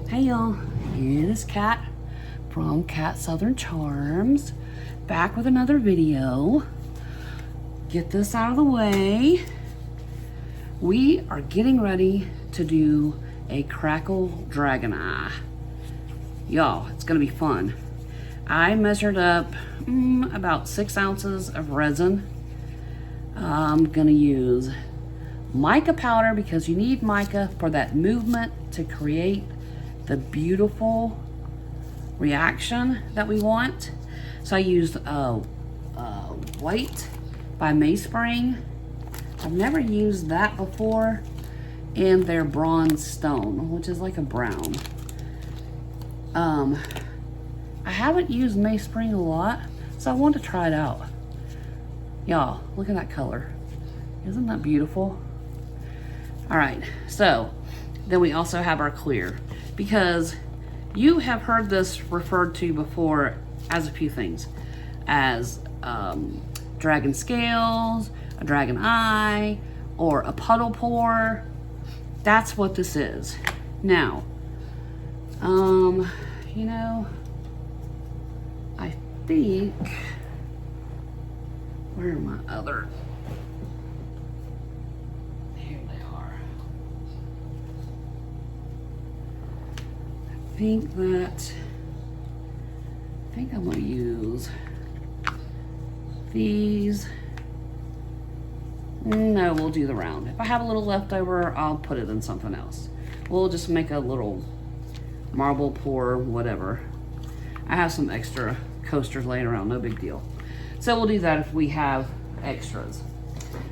Hey y'all, it is Kat from Kat Southern Charms, back with another video. Get this out of the way. We are getting ready to do a Crackle Dragon Eye. Y'all, it's gonna be fun. I measured up about 6 ounces of resin. I'm gonna use mica powder because you need mica for that movement to create the beautiful reaction that we want. So I used White by Mayspring. I've never used that before, and their Bronze Stone, which is like a brown. I haven't used Mayspring a lot, so I wanted to try it out. Y'all, look at that color. Isn't that beautiful? All right, so then we also have our clear, because you have heard this referred to before as a few things, as dragon scales, a dragon eye, or a puddle pour. That's what this is. Now, you know, I think, where are my other, here they are. I think I'm gonna use these. No, we'll do the round. If I have a little left over, I'll put it in something else. We'll just make a little marble pour, whatever. I have some extra coasters laying around, no big deal. So we'll do that if we have extras.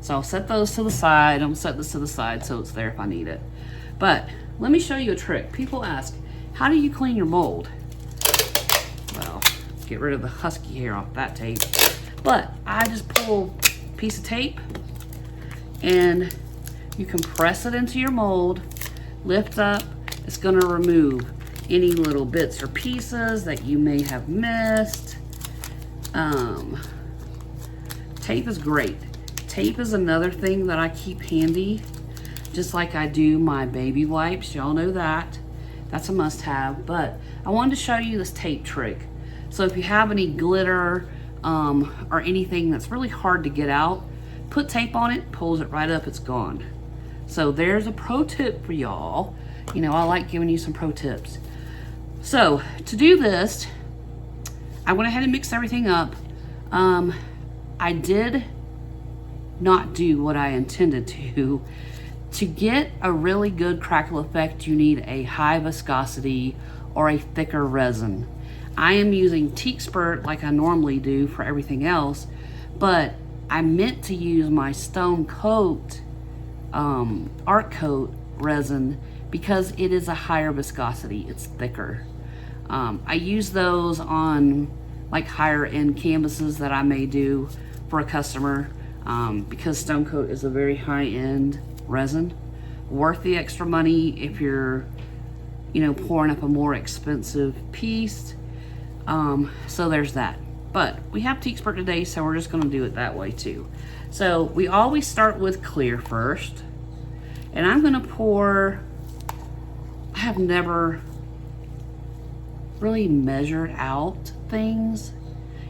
So I'll set those to the side. I'm gonna set this to the side so it's there if I need it. But let me show you a trick. People ask, how do you clean your mold? Well, get rid of the husky hair off that tape. But I just pull a piece of tape and you can press it into your mold, lift up. It's gonna remove any little bits or pieces that you may have missed. Tape is great. Tape is another thing that I keep handy, just like I do my baby wipes. Y'all know that. That's a must-have. But I wanted to show you this tape trick. So if you have any glitter or anything that's really hard to get out, put tape on it, pulls it right up, it's gone. So there's a pro tip for y'all. You know, I like giving you some pro tips. So to do this, I went ahead and mixed everything up. I did not do what I intended to. To get a really good crackle effect, you need a high viscosity or a thicker resin. I am using Teak Spurt like I normally do for everything else, but I meant to use my Stone Coat Art Coat resin because it is a higher viscosity, it's thicker. I use those on like higher end canvases that I may do for a customer because Stone Coat is a very high end resin. Worth the extra money if you're, you know, pouring up a more expensive piece. So there's that. But we have Teak Spurt today, so we're just gonna do it that way too. So we always start with clear first. And I'm gonna pour, I have never really measured out things.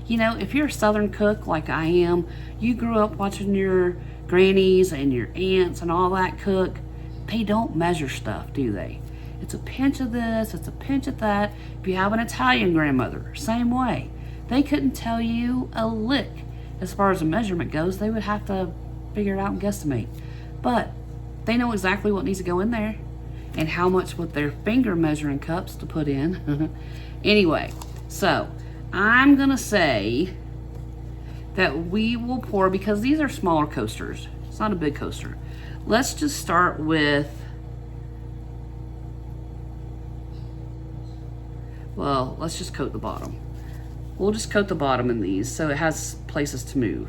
You know, if you're a Southern cook like I am, you grew up watching your grannies and your aunts and all that cook. They don't measure stuff, do they? It's a pinch of this, it's a pinch of that. If you have an Italian grandmother, same way. They couldn't tell you a lick as far as the measurement goes. They would have to figure it out and guesstimate. But they know exactly what needs to go in there and how much with their finger measuring cups to put in. Anyway, so I'm gonna say that we will pour, because these are smaller coasters. It's not a big coaster. Let's just start with, well, let's just coat the bottom. We'll just coat the bottom in these so it has places to move.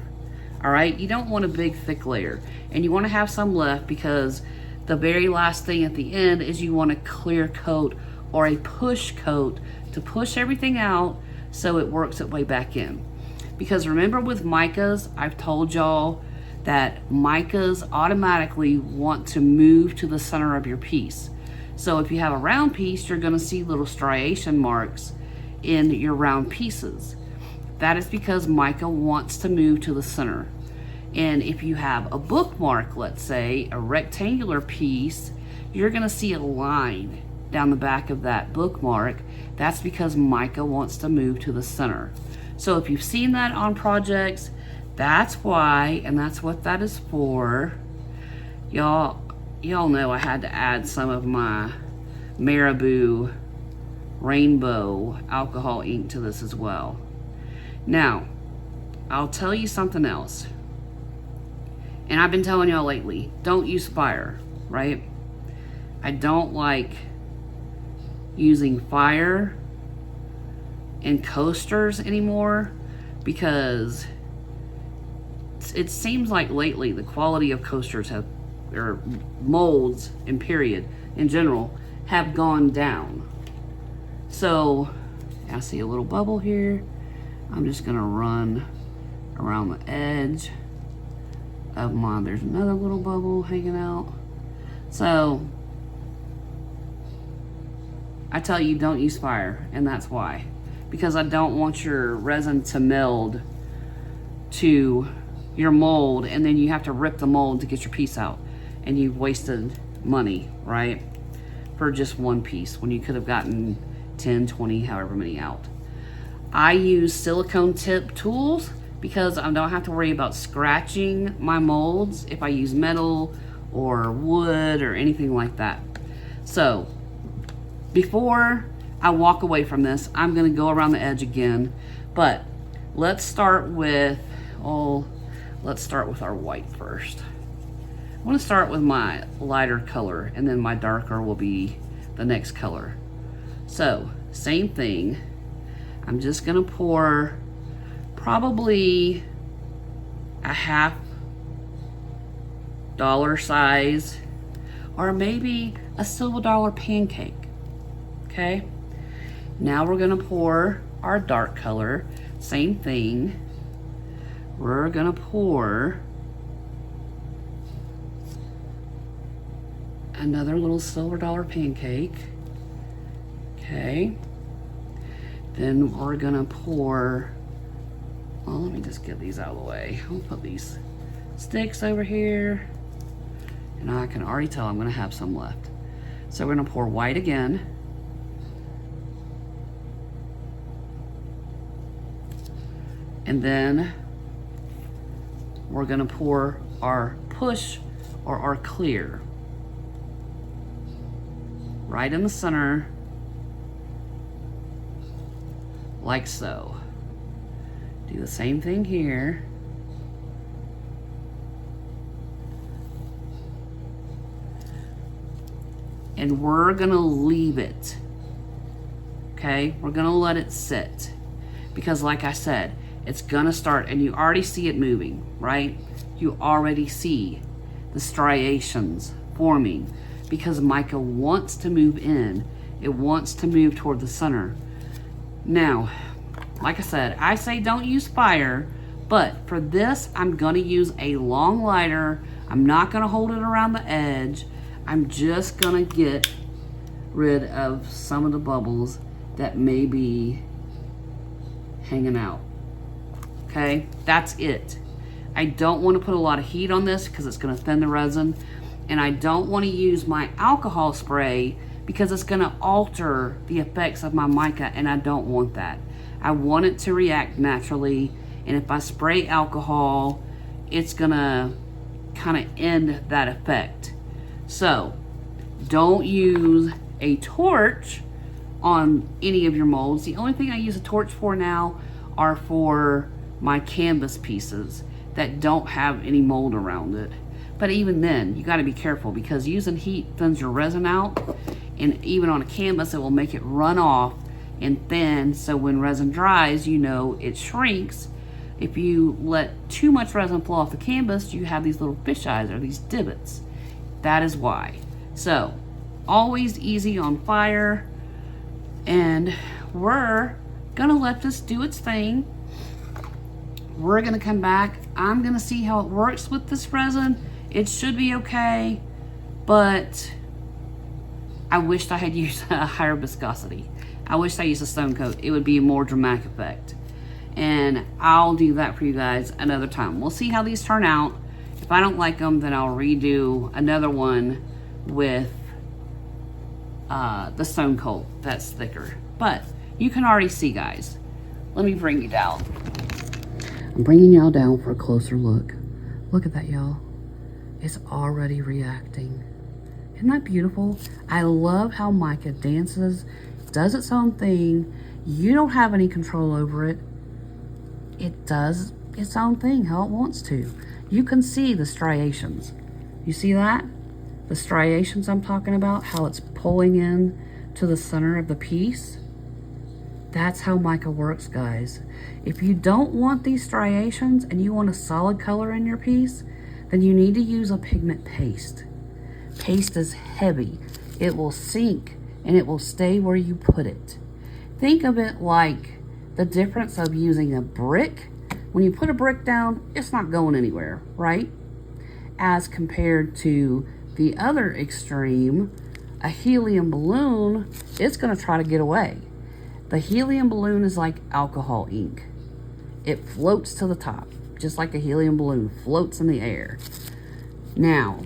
All right, you don't want a big thick layer, and you want to have some left because the very last thing at the end is you want a clear coat or a push coat to push everything out so it works its way back in. Because remember with micas, I've told y'all that micas automatically want to move to the center of your piece. So if you have a round piece, you're gonna see little striation marks in your round pieces. That is because mica wants to move to the center. And if you have a bookmark, let's say, a rectangular piece, you're gonna see a line down the back of that bookmark. That's because mica wants to move to the center. So if you've seen that on projects, that's why, and that's what that is for. Y'all know I had to add some of my Marabou rainbow alcohol ink to this as well. Now, I'll tell you something else. And I've been telling y'all lately, don't use fire, right? I don't like using fire and coasters anymore because it seems like lately the quality of coasters have, or molds in period, in general, have gone down. So, I see a little bubble here. I'm just gonna run around the edge of mine. There's another little bubble hanging out. So, I tell you don't use fire, and that's why. Because I don't want your resin to meld to your mold, and then you have to rip the mold to get your piece out. And you've wasted money, right? For just one piece, when you could have gotten 10, 20, however many out. I use silicone tip tools because I don't have to worry about scratching my molds if I use metal or wood or anything like that. So, before I walk away from this, I'm gonna go around the edge again, but let's start with, let's start with our white first. I wanna start with my lighter color, and then my darker will be the next color. So, same thing. I'm just gonna pour probably a $half size, or maybe a silver dollar pancake, okay? Now we're gonna pour our dark color, same thing. We're gonna pour another little silver dollar pancake, okay? Then we're gonna pour, well, let me just get these out of the way. I'll put these sticks over here, and I can already tell I'm gonna have some left. So we're gonna pour white again. And then we're gonna pour our push or our clear right in the center, like so. Do the same thing here. And we're gonna leave it, okay? We're gonna let it sit because like I said, it's gonna start, and you already see it moving, right? You already see the striations forming because mica wants to move in. It wants to move toward the center. Now, like I said, I say don't use fire, but for this, I'm gonna use a long lighter. I'm not gonna hold it around the edge. I'm just gonna get rid of some of the bubbles that may be hanging out. Okay, that's it. I don't want to put a lot of heat on this because it's going to thin the resin, and I don't want to use my alcohol spray because it's going to alter the effects of my mica, and I don't want that. I want it to react naturally, and if I spray alcohol, it's going to kind of end that effect. So don't use a torch on any of your molds. The only thing I use a torch for now are for my canvas pieces that don't have any mold around it. But even then, you gotta be careful because using heat thins your resin out, and even on a canvas, it will make it run off and thin, so when resin dries, you know it shrinks. If you let too much resin flow off the canvas, you have these little fish eyes or these divots. That is why. So, always easy on fire, and we're gonna let this do its thing. We're gonna come back. I'm gonna see how it works with this resin. It should be okay, but I wished I had used a higher viscosity. I wish I used a stone coat. It would be a more dramatic effect. And I'll do that for you guys another time. We'll see how these turn out. If I don't like them, then I'll redo another one with the stone coat that's thicker. But you can already see, guys. Let me bring you down. I'm bringing y'all down for a closer look. Look at that, y'all. It's already reacting. Isn't that beautiful? I love how Mica dances, does its own thing. You don't have any control over it. It does its own thing how it wants to. You can see the striations. You see that? The striations I'm talking about, how it's pulling in to the center of the piece. That's how Mica works, guys. If you don't want these striations and you want a solid color in your piece, then you need to use a pigment paste. Paste is heavy. It will sink and it will stay where you put it. Think of it like the difference of using a brick. When you put a brick down, it's not going anywhere, right? As compared to the other extreme, a helium balloon, it's gonna try to get away. The helium balloon is like alcohol ink. It floats to the top, just like a helium balloon floats in the air. Now,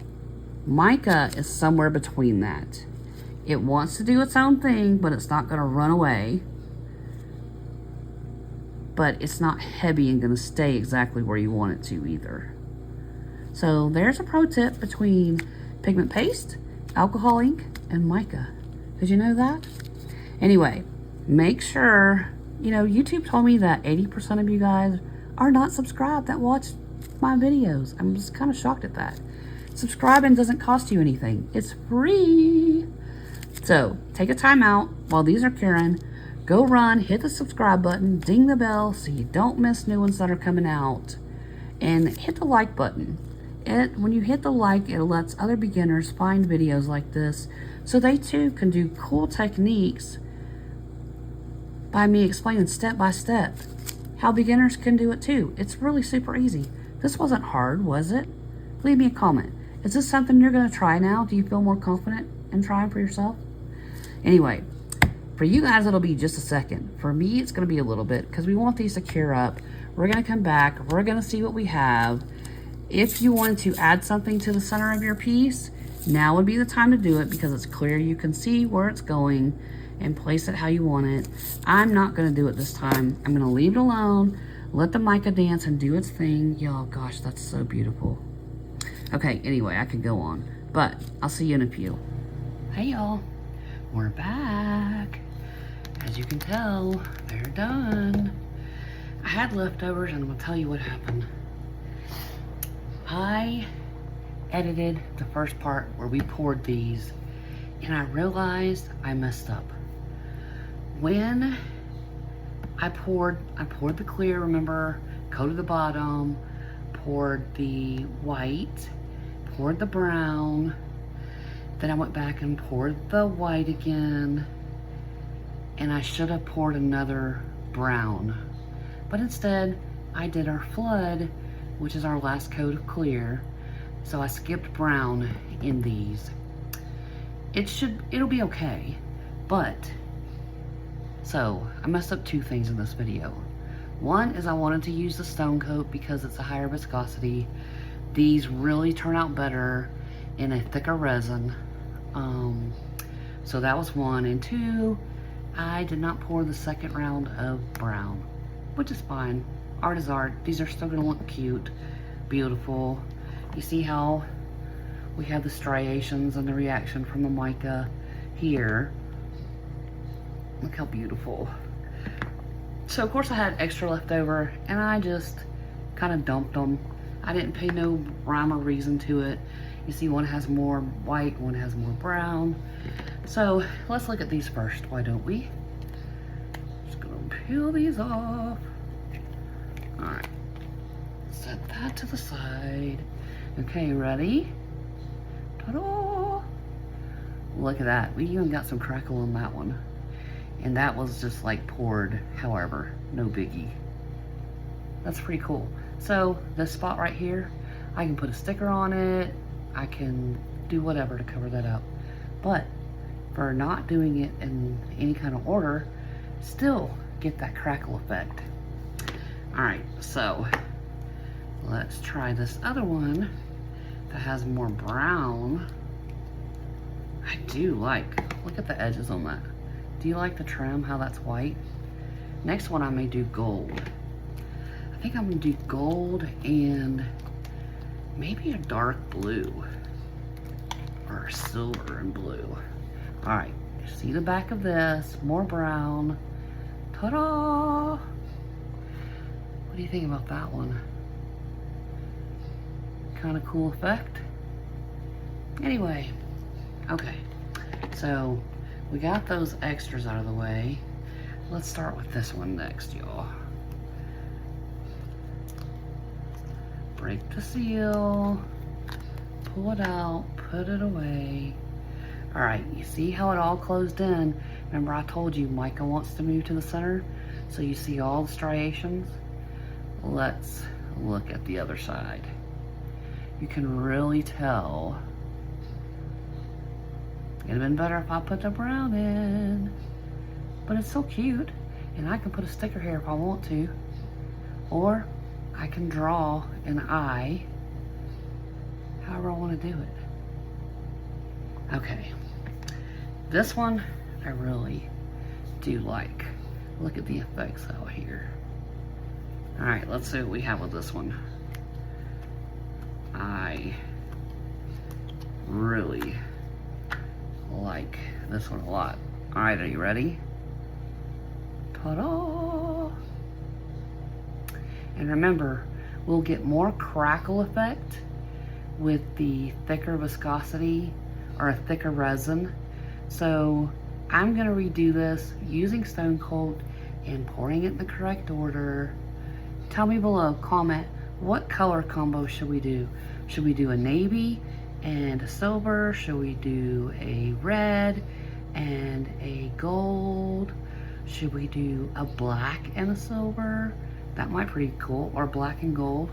Mica is somewhere between that. It wants to do its own thing, but it's not gonna run away. But it's not heavy and gonna stay exactly where you want it to either. So there's a pro tip between pigment paste, alcohol ink, and Mica. Did you know that? Anyway, make sure, you know, YouTube told me that 80% of you guys are not subscribed that watch my videos. I'm just kind of shocked at that. Subscribing doesn't cost you anything. It's free. So take a time out while these are curing. Go run, hit the subscribe button, ding the bell so you don't miss new ones that are coming out. And hit the like button. When you hit the like, it lets other beginners find videos like this so they too can do cool techniques by me explaining step by step how beginners can do it too. It's really super easy. This wasn't hard, was it? Leave me a comment. Is this something you're going to try now? Do you feel more confident in trying for yourself? Anyway, for you guys, it'll be just a second. For me, it's going to be a little bit because we want these to cure up. We're going to come back. We're going to see what we have. If you wanted to add something to the center of your piece, now would be the time to do it because it's clear. You can see where it's going and place it how you want it. I'm not going to do it this time. I'm going to leave it alone, let the Mica dance and do its thing. Y'all, gosh, that's so beautiful. Okay, anyway, I could go on, but I'll see you in a few. Hey, y'all. We're back. As you can tell, they're done. I had leftovers, and I'm going to tell you what happened. I edited the first part where we poured these, and I realized I messed up. When I poured the clear, remember, coated the bottom, poured the white, poured the brown, then I went back and poured the white again, and I should have poured another brown. But instead, I did our flood, which is our last coat of clear. So I skipped brown in these. It'll be okay, but, so I messed up two things in this video. One is I wanted to use the stone coat because it's a higher viscosity. These really turn out better in a thicker resin. So that was one. And two, I did not pour the second round of brown, which is fine. Art is art. These are still gonna look cute, beautiful. You see how we have the striations and the reaction from the Mica here. Look how beautiful. So of course I had extra left over and I just kind of dumped them. I didn't pay no rhyme or reason to it. You see one has more white, one has more brown. So let's look at these first, why don't we? Just gonna peel these off. All right, set that to the side. Okay, ready? Ta-da! Look at that, we even got some crackle on that one. And that was just like poured, however, no biggie. That's pretty cool. So this spot right here, I can put a sticker on it. I can do whatever to cover that up. But for not doing it in any kind of order, still get that crackle effect. All right, so let's try this other one that has more brown. I do like, look at the edges on that. Do you like the trim, how that's white? Next one I may do gold. I think I'm gonna do gold and maybe a dark blue or silver and blue. All right, see the back of this, more brown. Ta-da! What do you think about that one? Kind of cool effect. Anyway, okay, so we got those extras out of the way. Let's start with this one next, y'all. Break the seal, pull it out, put it away. All right, you see how it all closed in? Remember I told you Mica wants to move to the center, so you see all the striations? Let's look at the other side. You can really tell. It'd have been better if I put the brown in, but it's so cute, and I can put a sticker here if I want to, or I can draw an eye, however I want to do it. Okay, this one I really do like. Look at the effects out here. All right, let's see what we have with this one. I really like this one a lot. All right, are you ready? Ta-da! And remember, we'll get more crackle effect with the thicker viscosity or a thicker resin. So I'm gonna redo this using Stone Cold and pouring it in the correct order. Tell me below, comment, what color combo should we do? Should we do a navy and a silver? Should we do a red and a gold? Should we do a black and a silver? That might be pretty cool, or black and gold.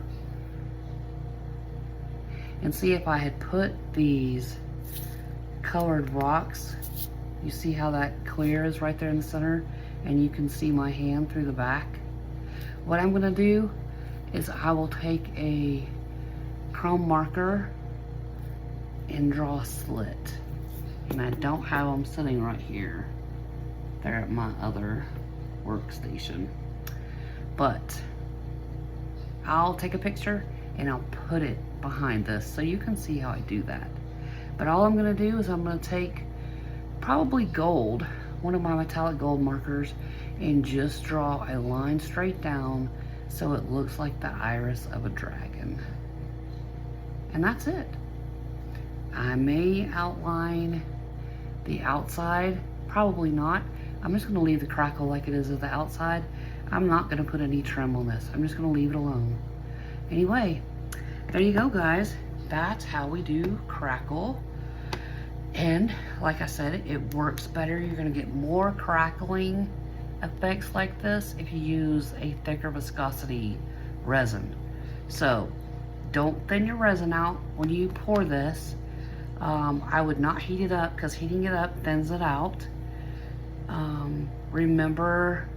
And see, if I had put these colored rocks, you see how that clear is right there in the center, and you can see my hand through the back. What I'm gonna do is I will take a chrome marker and draw a slit. And I don't have them sitting right here. They're at my other workstation. But I'll take a picture and I'll put it behind this so you can see how I do that. But all I'm gonna do is I'm gonna take probably gold, one of my metallic gold markers, and just draw a line straight down so it looks like the iris of a dragon. And that's it. I may outline the outside, probably not. I'm just gonna leave the crackle like it is at the outside. I'm not gonna put any trim on this. I'm just gonna leave it alone. Anyway, there you go, guys. That's how we do crackle. And like I said, it works better. You're gonna get more crackling effects like this if you use a thicker viscosity resin. So don't thin your resin out when you pour this. I would not heat it up because heating it up thins it out. Remember,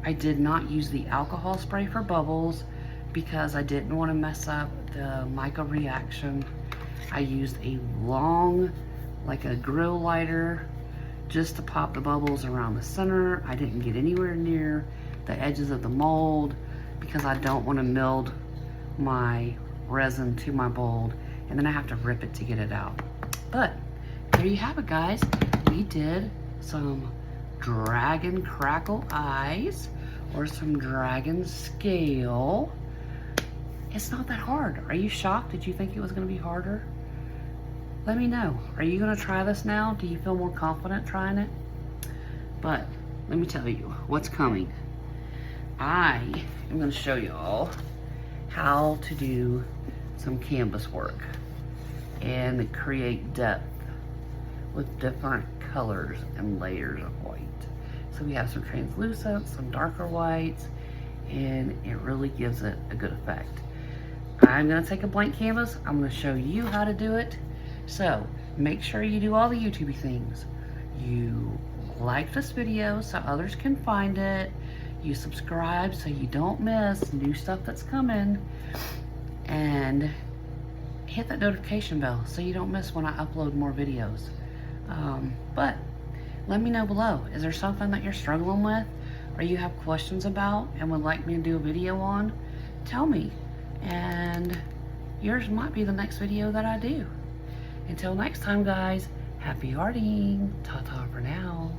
I did not use the alcohol spray for bubbles because I didn't want to mess up the Mica reaction. I used a long, like a grill lighter, just to pop the bubbles around the center. I didn't get anywhere near the edges of the mold because I don't want to meld my resin to my mold and then I have to rip it to get it out. But there you have it, guys. We did some dragon crackle eyes or some dragon scale. It's not that hard. Are you shocked? Did you think it was going to be harder? Let me know. Are you going to try this now? Do you feel more confident trying it? But let me tell you what's coming. I am going to show y'all how to do some canvas work and create depth with different colors and layers of white. So we have some translucent, some darker whites, and it really gives it a good effect. I'm gonna take a blank canvas. I'm gonna show you how to do it. So make sure you do all the YouTubey things. you like this video so others can find it, you subscribe so you don't miss new stuff that's coming, and hit that notification bell so you don't miss when I upload more videos. But let me know below, is there something that you're struggling with or you have questions about and would like me to do a video on? Tell me, and yours might be the next video that I do. Until next time, guys, happy arting. Ta-ta for now.